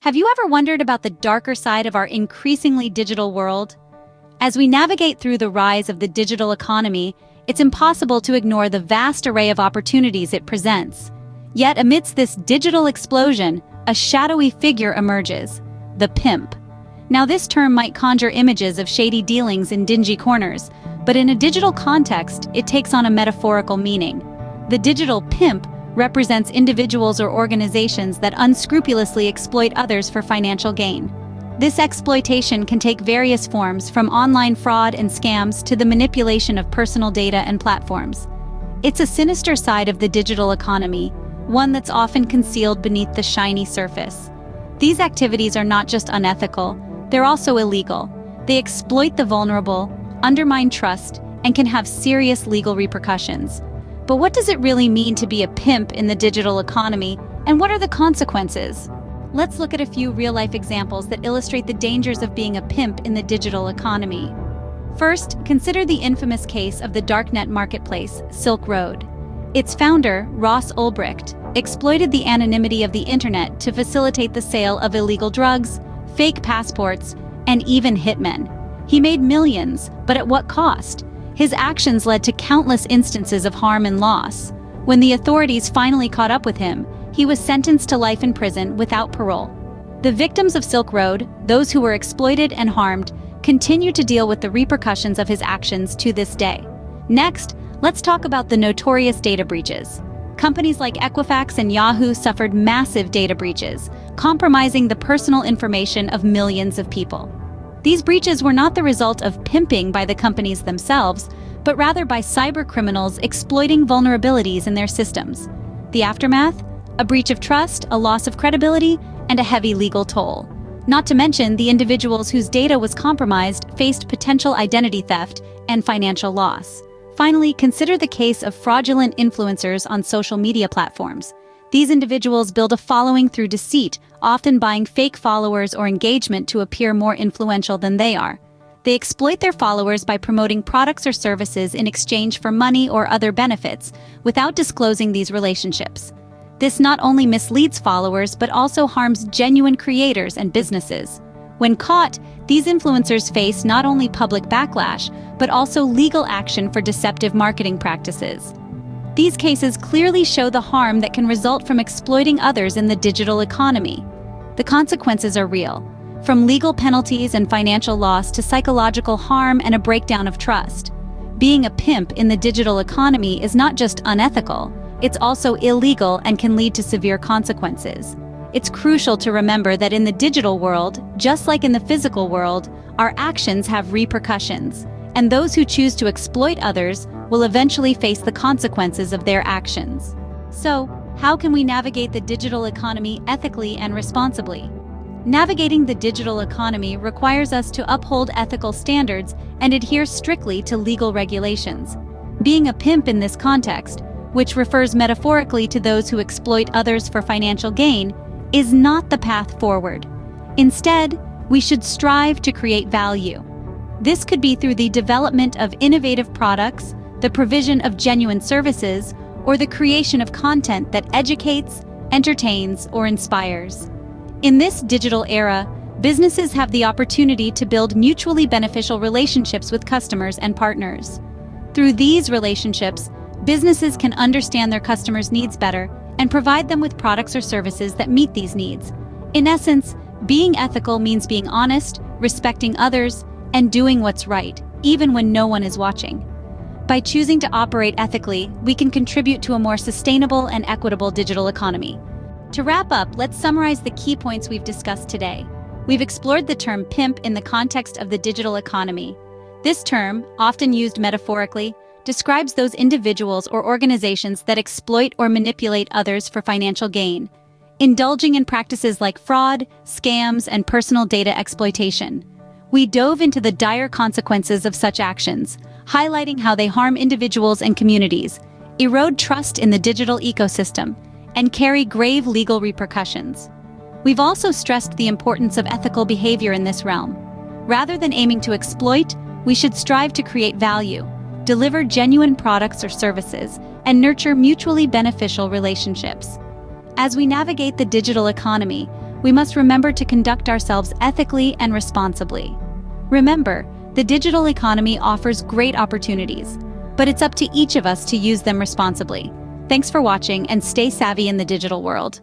Have you ever wondered about the darker side of our increasingly digital world? As we navigate through the rise of the digital economy, it's impossible to ignore the vast array of opportunities it presents. Yet amidst this digital explosion, a shadowy figure emerges: the pimp. Now, this term might conjure images of shady dealings in dingy corners, but in a digital context, it takes on a metaphorical meaning. The digital pimp represents individuals or organizations that unscrupulously exploit others for financial gain. This exploitation can take various forms, from online fraud and scams to the manipulation of personal data and platforms. It's a sinister side of the digital economy, one that's often concealed beneath the shiny surface. These activities are not just unethical, they're also illegal. They exploit the vulnerable, undermine trust, and can have serious legal repercussions. But what does it really mean to be a pimp in the digital economy, and what are the consequences? Let's look at a few real-life examples that illustrate the dangers of being a pimp in the digital economy. First, consider the infamous case of the darknet marketplace, Silk Road. Its founder, Ross Ulbricht, exploited the anonymity of the internet to facilitate the sale of illegal drugs, fake passports, and even hitmen. He made millions, but at what cost? His actions led to countless instances of harm and loss. When the authorities finally caught up with him, he was sentenced to life in prison without parole. The victims of Silk Road, those who were exploited and harmed, continue to deal with the repercussions of his actions to this day. Next, let's talk about the notorious data breaches. Companies like Equifax and Yahoo suffered massive data breaches, compromising the personal information of millions of people. These breaches were not the result of pimping by the companies themselves, but rather by cybercriminals exploiting vulnerabilities in their systems. The aftermath? A breach of trust, a loss of credibility, and a heavy legal toll. Not to mention, the individuals whose data was compromised faced potential identity theft and financial loss. Finally, consider the case of fraudulent influencers on social media platforms. These individuals build a following through deceit, often buying fake followers or engagement to appear more influential than they are. They exploit their followers by promoting products or services in exchange for money or other benefits, without disclosing these relationships. This not only misleads followers, but also harms genuine creators and businesses. When caught, these influencers face not only public backlash, but also legal action for deceptive marketing practices. These cases clearly show the harm that can result from exploiting others in the digital economy. The consequences are real, from legal penalties and financial loss to psychological harm and a breakdown of trust. Being a pimp in the digital economy is not just unethical, it's also illegal and can lead to severe consequences. It's crucial to remember that in the digital world, just like in the physical world, our actions have repercussions, and those who choose to exploit others will eventually face the consequences of their actions. So, how can we navigate the digital economy ethically and responsibly? Navigating the digital economy requires us to uphold ethical standards and adhere strictly to legal regulations. Being a pimp in this context, which refers metaphorically to those who exploit others for financial gain, is not the path forward. Instead, we should strive to create value. This could be through the development of innovative products, the provision of genuine services, or the creation of content that educates, entertains, or inspires. In this digital era, businesses have the opportunity to build mutually beneficial relationships with customers and partners. Through these relationships, businesses can understand their customers' needs better and provide them with products or services that meet these needs. In essence, being ethical means being honest, respecting others, and doing what's right, even when no one is watching. By choosing to operate ethically, we can contribute to a more sustainable and equitable digital economy. To wrap up, let's summarize the key points we've discussed today. We've explored the term pimp in the context of the digital economy. This term, often used metaphorically, describes those individuals or organizations that exploit or manipulate others for financial gain, indulging in practices like fraud, scams, and personal data exploitation. We dove into the dire consequences of such actions, highlighting how they harm individuals and communities, erode trust in the digital ecosystem, and carry grave legal repercussions. We've also stressed the importance of ethical behavior in this realm. Rather than aiming to exploit, we should strive to create value, deliver genuine products or services, and nurture mutually beneficial relationships. As we navigate the digital economy, we must remember to conduct ourselves ethically and responsibly. Remember, the digital economy offers great opportunities, but it's up to each of us to use them responsibly. Thanks for watching and stay savvy in the digital world.